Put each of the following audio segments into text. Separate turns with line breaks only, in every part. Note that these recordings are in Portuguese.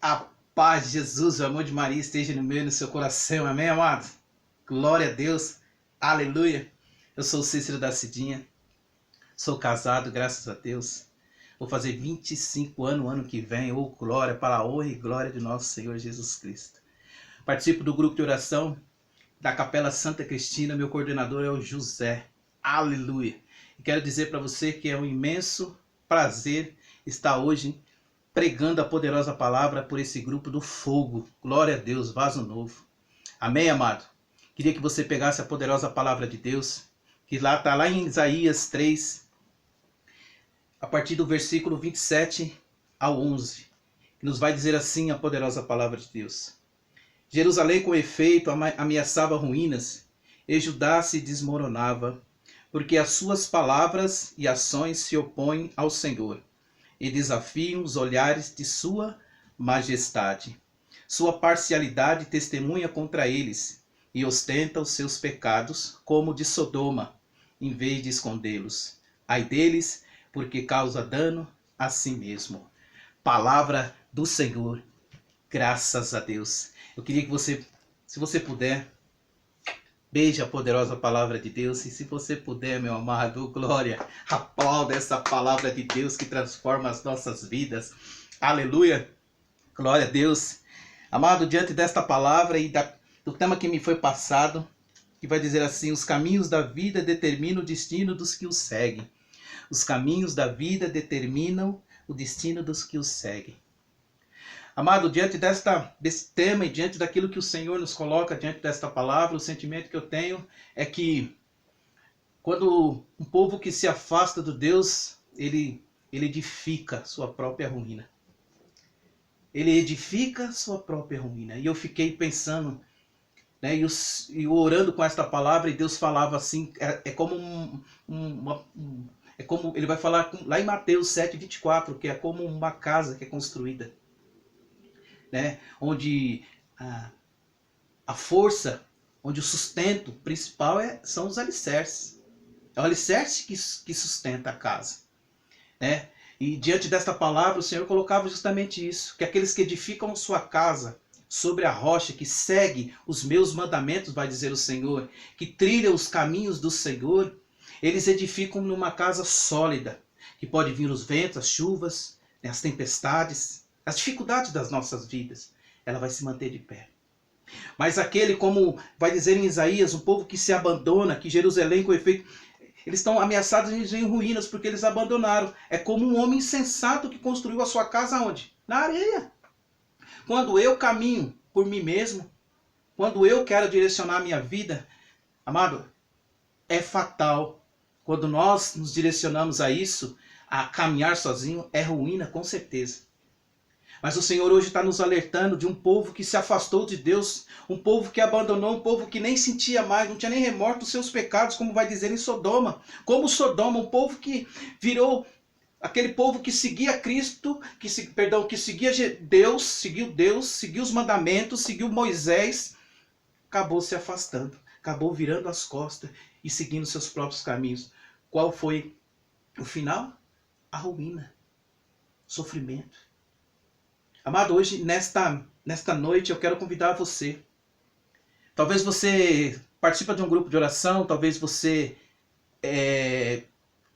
A paz de Jesus, o amor de Maria esteja no meio do seu coração, amém, amado? Glória a Deus, aleluia. Eu sou o Cícero da Cidinha, sou casado, graças a Deus. Vou fazer 25 anos no ano que vem, glória, para a honra e glória de nosso Senhor Jesus Cristo. Participo do grupo de oração da Capela Santa Cristina, meu coordenador é o José, aleluia. E quero dizer para você que é um imenso prazer estar hoje pregando a poderosa palavra por esse grupo do fogo. Glória a Deus, vaso novo. Amém, amado? Queria que você pegasse a poderosa palavra de Deus, que está lá em Isaías 3, a partir do versículo 27 ao 11, que nos vai dizer assim a poderosa palavra de Deus. Jerusalém com efeito ameaçava ruínas, e Judá se desmoronava, porque as suas palavras e ações se opõem ao Senhor e desafiam os olhares de sua majestade. Sua parcialidade testemunha contra eles e ostenta os seus pecados como de Sodoma, em vez de escondê-los. Ai deles, porque causa dano a si mesmo. Palavra do Senhor, graças a Deus. Eu queria que você, se você puder, beije a poderosa palavra de Deus. E se você puder, meu amado, glória, aplauda essa palavra de Deus que transforma as nossas vidas. Aleluia, glória a Deus. Amado, diante desta palavra e do tema que me foi passado, que vai dizer assim: os caminhos da vida determinam o destino dos que os seguem. Os caminhos da vida determinam o destino dos que os seguem. Amado, diante desse tema e diante daquilo que o Senhor nos coloca diante desta palavra, o sentimento que eu tenho é que quando um povo que se afasta do Deus, ele edifica sua própria ruína. Ele edifica sua própria ruína. E eu fiquei pensando, né, e orando com esta palavra, e Deus falava assim, é como é como ele vai falar lá em Mateus 7:24, que é como uma casa que é construída, né? Onde a força, onde o sustento principal são os alicerces. É o alicerce que sustenta a casa, né? E diante desta palavra o Senhor colocava justamente isso, que aqueles que edificam sua casa sobre a rocha, que segue os meus mandamentos, vai dizer o Senhor, que trilham os caminhos do Senhor, eles edificam numa casa sólida, que pode vir os ventos, as chuvas, né, as tempestades, as dificuldades das nossas vidas, ela vai se manter de pé. Mas aquele, como vai dizer em Isaías, o povo que se abandona, que Jerusalém com efeito, eles estão ameaçados em ruínas porque eles abandonaram. É como um homem insensato que construiu a sua casa onde? Na areia. Quando eu caminho por mim mesmo, quando eu quero direcionar a minha vida, amado, é fatal. Quando nós nos direcionamos a isso, a caminhar sozinho, é ruína com certeza. Mas o Senhor hoje está nos alertando de um povo que se afastou de Deus, um povo que abandonou, um povo que nem sentia mais, não tinha nem remorso dos seus pecados, como vai dizer em Sodoma. Como Sodoma, um povo que virou aquele povo que seguia Cristo, que seguia Deus, seguiu os mandamentos, seguiu Moisés, acabou se afastando, acabou virando as costas e seguindo seus próprios caminhos. Qual foi o final? A ruína, sofrimento. Amado, hoje, nesta noite, eu quero convidar você. Talvez você participe de um grupo de oração, talvez você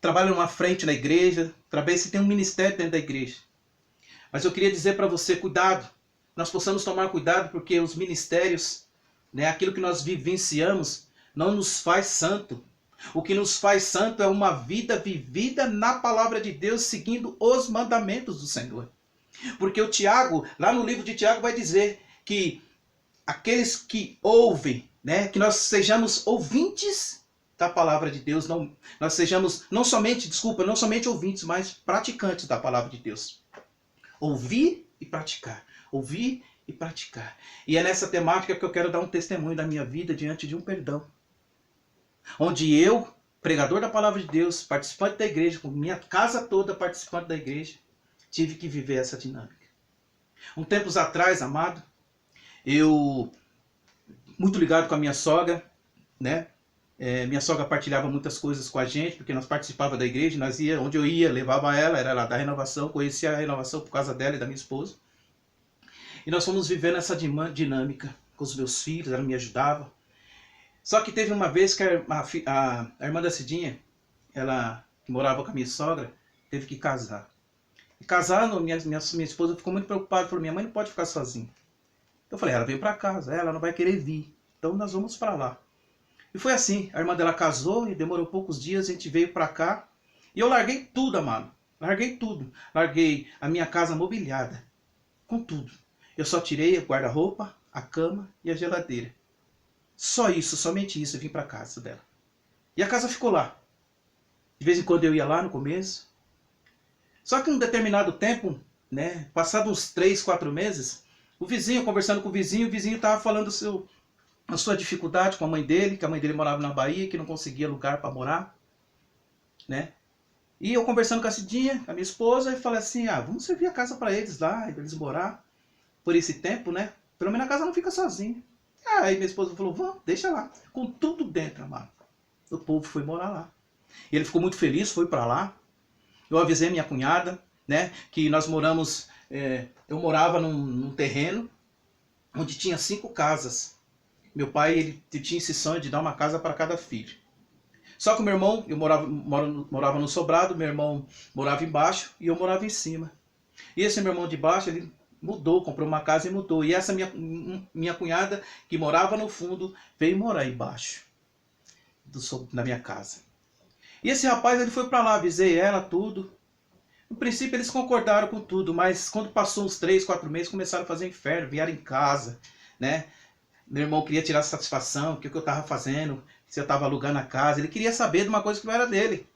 trabalhe numa frente na igreja, talvez você tenha um ministério dentro da igreja. Mas eu queria dizer para você, cuidado. Nós possamos tomar cuidado porque os ministérios, né, aquilo que nós vivenciamos, não nos faz santo. O que nos faz santo é uma vida vivida na palavra de Deus, seguindo os mandamentos do Senhor. Porque o Tiago, lá no livro de Tiago, vai dizer que aqueles que ouvem, né, que nós sejamos ouvintes da palavra de Deus, nós sejamos não somente ouvintes, mas praticantes da palavra de Deus. Ouvir e praticar. Ouvir e praticar. E é nessa temática que eu quero dar um testemunho da minha vida diante de um perdão. Onde eu, pregador da palavra de Deus, participante da igreja, com minha casa toda participante da igreja, tive que viver essa dinâmica. Um tempos atrás, amado, eu, muito ligado com a minha sogra, né? Minha sogra partilhava muitas coisas com a gente, porque nós participávamos da igreja, nós ia, onde eu ia, levava ela, era lá da renovação, conhecia a renovação por causa dela e da minha esposa. E nós fomos vivendo essa dinâmica com os meus filhos, ela me ajudava. Só que teve uma vez que a irmã da Cidinha, ela que morava com a minha sogra, teve que casar. E casando, minha esposa ficou muito preocupada, falou, minha mãe não pode ficar sozinha. Eu falei, ela veio para casa, ela não vai querer vir, então nós vamos para lá. E foi assim, a irmã dela casou e demorou poucos dias, a gente veio para cá. E eu larguei tudo, amado, larguei tudo. Larguei a minha casa mobiliada, com tudo. Eu só tirei o guarda-roupa, a cama e a geladeira. Só isso, somente isso, eu vim para casa dela. E a casa ficou lá. De vez em quando eu ia lá no começo. Só que um determinado tempo, né, passado uns 3, 4 meses, o vizinho, conversando com o vizinho estava falando a sua dificuldade com a mãe dele, que a mãe dele morava na Bahia, que não conseguia lugar para morar, né? E eu conversando com a Cidinha, a minha esposa, e falei assim, vamos servir a casa para eles lá, para eles morar por esse tempo, né? Pelo menos a casa não fica sozinha. Aí minha esposa falou, vamos, deixa lá, com tudo dentro, amado. O povo foi morar lá. E ele ficou muito feliz, foi para lá. Eu avisei minha cunhada, né, que nós moramos, eu morava num terreno onde tinha 5 casas. Meu pai, ele tinha esse sonho de dar uma casa para cada filho. Só que o meu irmão, eu morava no sobrado, meu irmão morava embaixo e eu morava em cima. E esse meu irmão de baixo, ele mudou, comprou uma casa e mudou. E essa minha cunhada, que morava no fundo, veio morar embaixo na minha casa. E esse rapaz, ele foi para lá, avisei ela, tudo. No princípio eles concordaram com tudo, mas quando passou uns 3, 4 meses, começaram a fazer inferno, vieram em casa, né? Meu irmão queria tirar satisfação, o que eu estava fazendo, se eu estava alugando a casa. Ele queria saber de uma coisa que não era dele.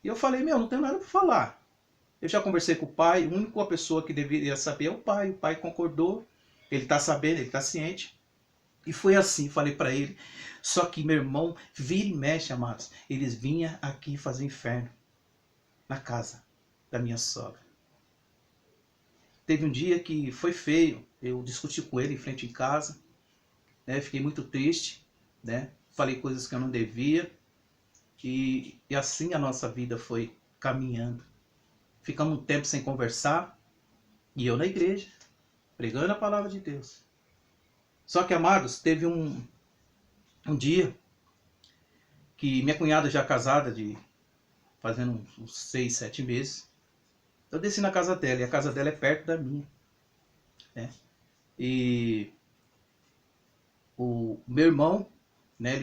E eu falei, não tenho nada para falar. Eu já conversei com o pai, a única pessoa que deveria saber é o pai. O pai concordou, ele está sabendo, ele está ciente. E foi assim, falei para ele. Só que meu irmão, vira e mexe, amados, eles vinham aqui fazer inferno na casa da minha sogra. Teve um dia que foi feio, eu discuti com ele em frente em casa, né? Fiquei muito triste, né? Falei coisas que eu não devia, e assim a nossa vida foi caminhando. Ficamos um tempo sem conversar, e eu na igreja, pregando a palavra de Deus. Só que, amados, teve um dia que minha cunhada já casada, fazendo uns 6, 7 meses, eu desci na casa dela, e a casa dela é perto da minha, né? E o meu irmão, né,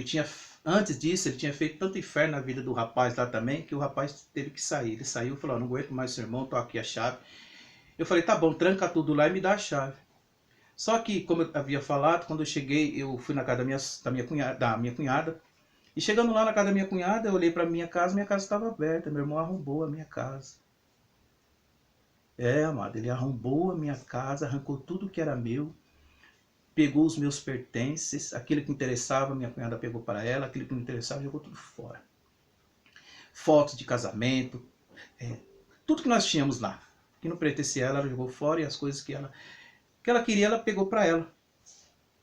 antes disso, ele tinha feito tanto inferno na vida do rapaz lá também, que o rapaz teve que sair. Ele saiu e falou, não aguento mais seu irmão, tô aqui a chave. Eu falei, tá bom, tranca tudo lá e me dá a chave. Só que, como eu havia falado, quando eu cheguei, eu fui na casa da minha cunhada, e chegando lá na casa da minha cunhada, eu olhei para minha casa estava aberta, meu irmão arrombou a minha casa. Amado, ele arrombou a minha casa, arrancou tudo que era meu, pegou os meus pertences, aquilo que interessava, minha cunhada pegou para ela, aquilo que não interessava, jogou tudo fora. Fotos de casamento, tudo que nós tínhamos lá, que não pertencia a ela, ela jogou fora, e as coisas que ela queria, ela pegou para ela.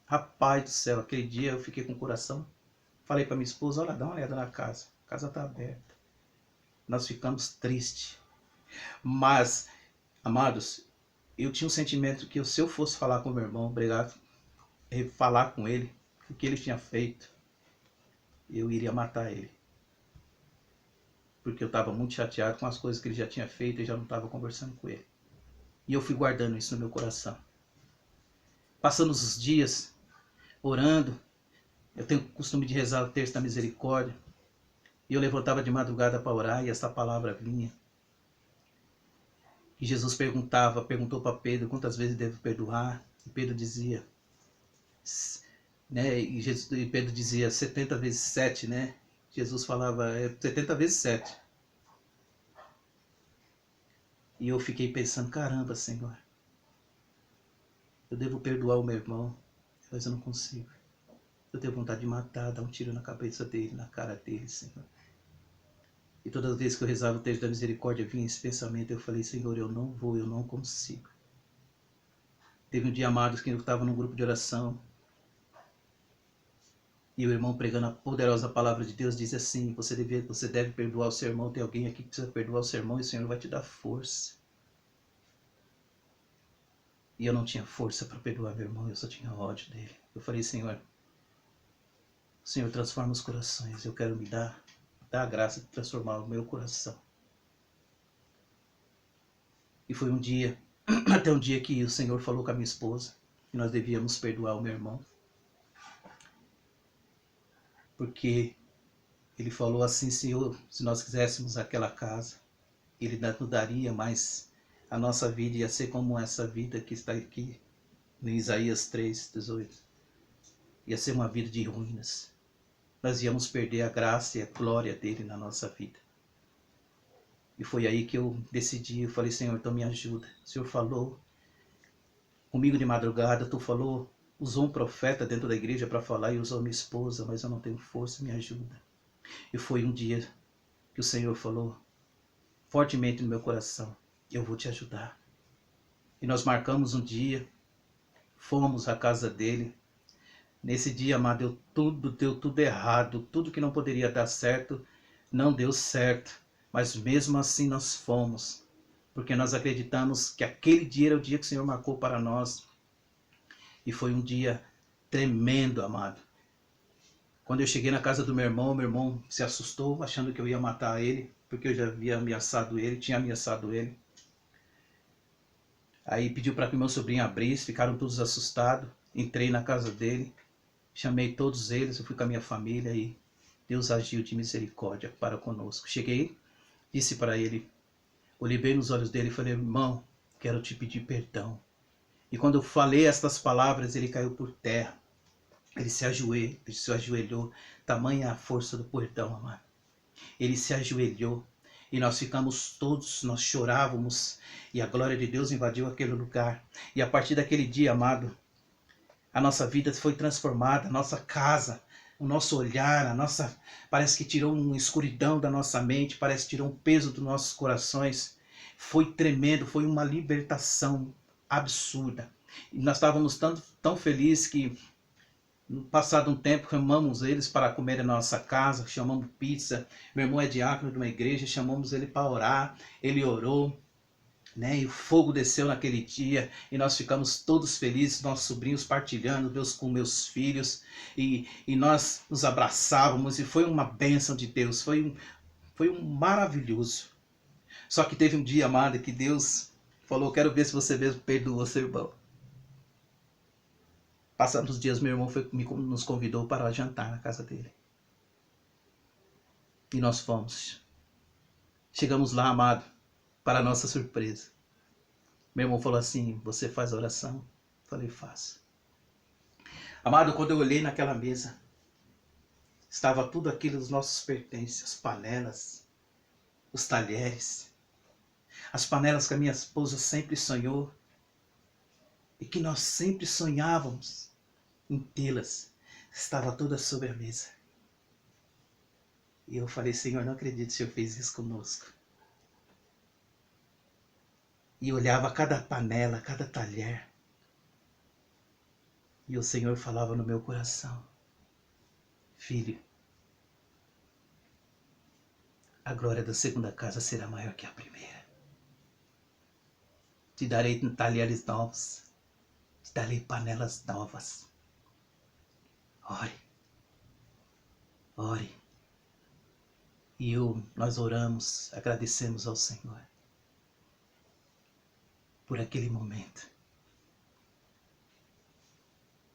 Rapaz do céu, aquele dia eu fiquei com o coração, falei para minha esposa, olha, dá uma olhada na casa, a casa está aberta. Nós ficamos tristes, mas, amados, eu tinha um sentimento que se eu fosse falar com meu irmão, obrigado, falar com ele o que ele tinha feito, eu iria matar ele. Porque eu estava muito chateado com as coisas que ele já tinha feito e já não estava conversando com ele. E eu fui guardando isso no meu coração. Passando os dias, orando, eu tenho o costume de rezar o terço da misericórdia, e eu levantava de madrugada para orar e essa palavra vinha. E Jesus perguntou para Pedro quantas vezes devo perdoar, e Pedro dizia, né? E Pedro dizia 70 vezes 7, né? Jesus falava 70 vezes 7. E eu fiquei pensando, caramba, Senhor, eu devo perdoar o meu irmão, mas eu não consigo. Eu tenho vontade de matar, dar um tiro na cabeça dele, na cara dele, Senhor. E todas as vezes que eu rezava o texto da misericórdia, vinha esse pensamento, eu falei, Senhor, eu não vou, eu não consigo. Teve um dia, amados, que eu estava num grupo de oração, e o irmão pregando a poderosa palavra de Deus diz assim, você deve perdoar o seu irmão, tem alguém aqui que precisa perdoar o seu irmão e o Senhor vai te dar força. E eu não tinha força para perdoar meu irmão, eu só tinha ódio dele. Eu falei, Senhor, transforma os corações. Eu quero me dar a graça de transformar o meu coração. E foi um dia, até um dia que o Senhor falou com a minha esposa, que nós devíamos perdoar o meu irmão. Porque ele falou assim, Senhor, se nós quiséssemos aquela casa, Ele nos daria, mas a nossa vida ia ser como essa vida que está aqui, no Isaías 3:18. Ia ser uma vida de ruínas. Nós íamos perder a graça e a glória dele na nossa vida. E foi aí que eu decidi, eu falei, Senhor, então me ajuda. O Senhor falou comigo de madrugada, tu falou, usou um profeta dentro da igreja para falar e usou minha esposa, mas eu não tenho força, me ajuda. E foi um dia que o Senhor falou fortemente no meu coração, eu vou te ajudar. E nós marcamos um dia, fomos à casa dele. Nesse dia, amado, deu tudo errado, tudo que não poderia dar certo, não deu certo. Mas mesmo assim nós fomos, porque nós acreditamos que aquele dia era o dia que o Senhor marcou para nós. E foi um dia tremendo, amado. Quando eu cheguei na casa do meu irmão se assustou, achando que eu ia matar ele, porque eu já havia ameaçado ele, tinha ameaçado ele. Aí pediu para que meu sobrinho abrisse, ficaram todos assustados. Entrei na casa dele, chamei todos eles, eu fui com a minha família e Deus agiu de misericórdia para conosco. Cheguei, disse para ele, olhei bem nos olhos dele e falei, irmão, quero te pedir perdão. E quando eu falei estas palavras, ele caiu por terra. Ele se ajoelhou, tamanha a força do perdão, amado. Ele se ajoelhou e nós ficamos todos, nós chorávamos e a glória de Deus invadiu aquele lugar. E a partir daquele dia, amado, a nossa vida foi transformada, a nossa casa, o nosso olhar, parece que tirou uma escuridão da nossa mente, parece que tirou um peso dos nossos corações. Foi tremendo, foi uma libertação absurda. E nós estávamos tão felizes que, passado um tempo, chamamos eles para comer na nossa casa, chamamos pizza. Meu irmão é diácono de uma igreja, chamamos ele para orar, ele orou. E o fogo desceu naquele dia e nós ficamos todos felizes, nossos sobrinhos partilhando Deus com meus filhos e nós nos abraçávamos e foi uma bênção de Deus, foi um maravilhoso. Só que teve um dia, amado, que Deus falou, quero ver se você mesmo perdoou seu irmão. Passados os dias, meu irmão nos convidou para jantar na casa dele. E nós fomos. Chegamos lá, amado, para nossa surpresa. Meu irmão falou assim, você faz oração? Falei, faço. Amado, quando eu olhei naquela mesa, estava tudo aquilo dos nossos pertences, as panelas, os talheres, as panelas que a minha esposa sempre sonhou e que nós sempre sonhávamos em tê-las, estava todas sobre a mesa. E eu falei, Senhor, não acredito que o Senhor fez isso conosco. E olhava cada panela, cada talher. E o Senhor falava no meu coração, filho, a glória da segunda casa será maior que a primeira. Te darei talheres novos, te darei panelas novas. Ore, ore. E nós oramos, agradecemos ao Senhor por aquele momento.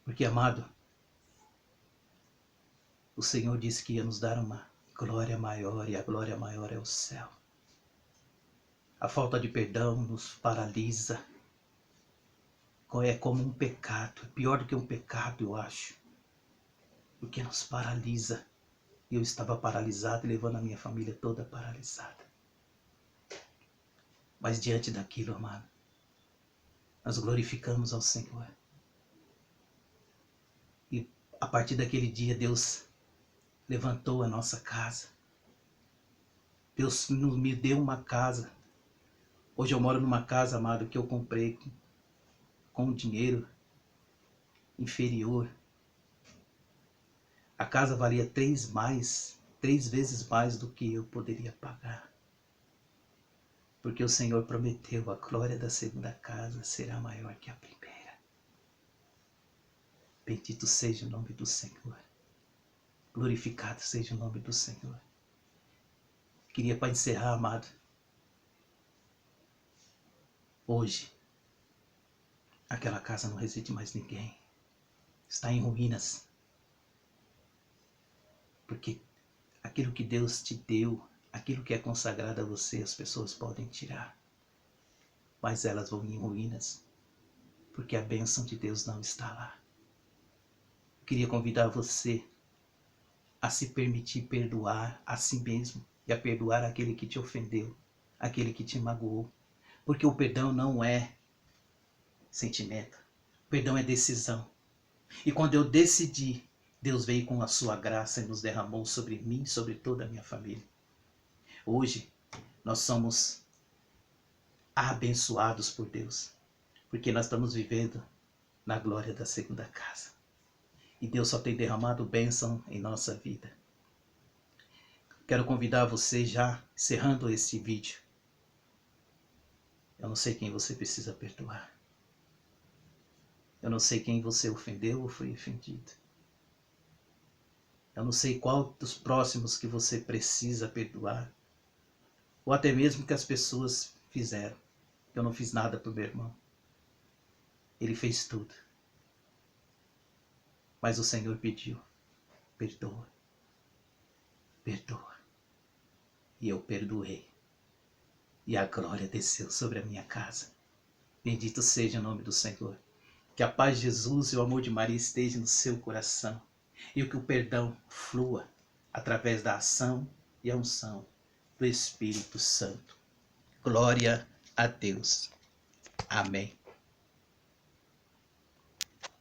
Porque, amado, o Senhor disse que ia nos dar uma glória maior, e a glória maior é o céu. A falta de perdão nos paralisa. É como um pecado, é pior do que um pecado, eu acho. Porque nos paralisa. Eu estava paralisado e levando a minha família toda paralisada. Mas diante daquilo, amado, nós glorificamos ao Senhor. E a partir daquele dia, Deus levantou a nossa casa. Deus me deu uma casa. Hoje eu moro numa casa, amado, que eu comprei com dinheiro inferior. A casa valia 3 vezes mais do que eu poderia pagar. Porque o Senhor prometeu: a glória da segunda casa será maior que a primeira. Bendito seja o nome do Senhor. Glorificado seja o nome do Senhor. Queria, para encerrar, amado, hoje, aquela casa não reside mais ninguém. Está em ruínas. Porque aquilo que Deus te deu, aquilo que é consagrado a você, as pessoas podem tirar. Mas elas vão em ruínas. Porque a bênção de Deus não está lá. Eu queria convidar você a se permitir perdoar a si mesmo e a perdoar aquele que te ofendeu, aquele que te magoou. Porque o perdão não é sentimento. O perdão é decisão. E quando eu decidi, Deus veio com a sua graça e nos derramou sobre mim e sobre toda a minha família. Hoje, nós somos abençoados por Deus, porque nós estamos vivendo na glória da segunda casa. E Deus só tem derramado bênção em nossa vida. Quero convidar você, já encerrando esse vídeo. Eu não sei quem você precisa perdoar. Eu não sei quem você ofendeu ou foi ofendido. Eu não sei qual dos próximos que você precisa perdoar. Ou até mesmo que as pessoas fizeram. Eu não fiz nada pro meu irmão. Ele fez tudo. Mas o Senhor pediu: perdoa. Perdoa. E eu perdoei. E a glória desceu sobre a minha casa. Bendito seja o nome do Senhor. Que a paz de Jesus e o amor de Maria esteja no seu coração. E que o perdão flua através da ação e a unção do Espírito Santo. Glória a Deus. Amém.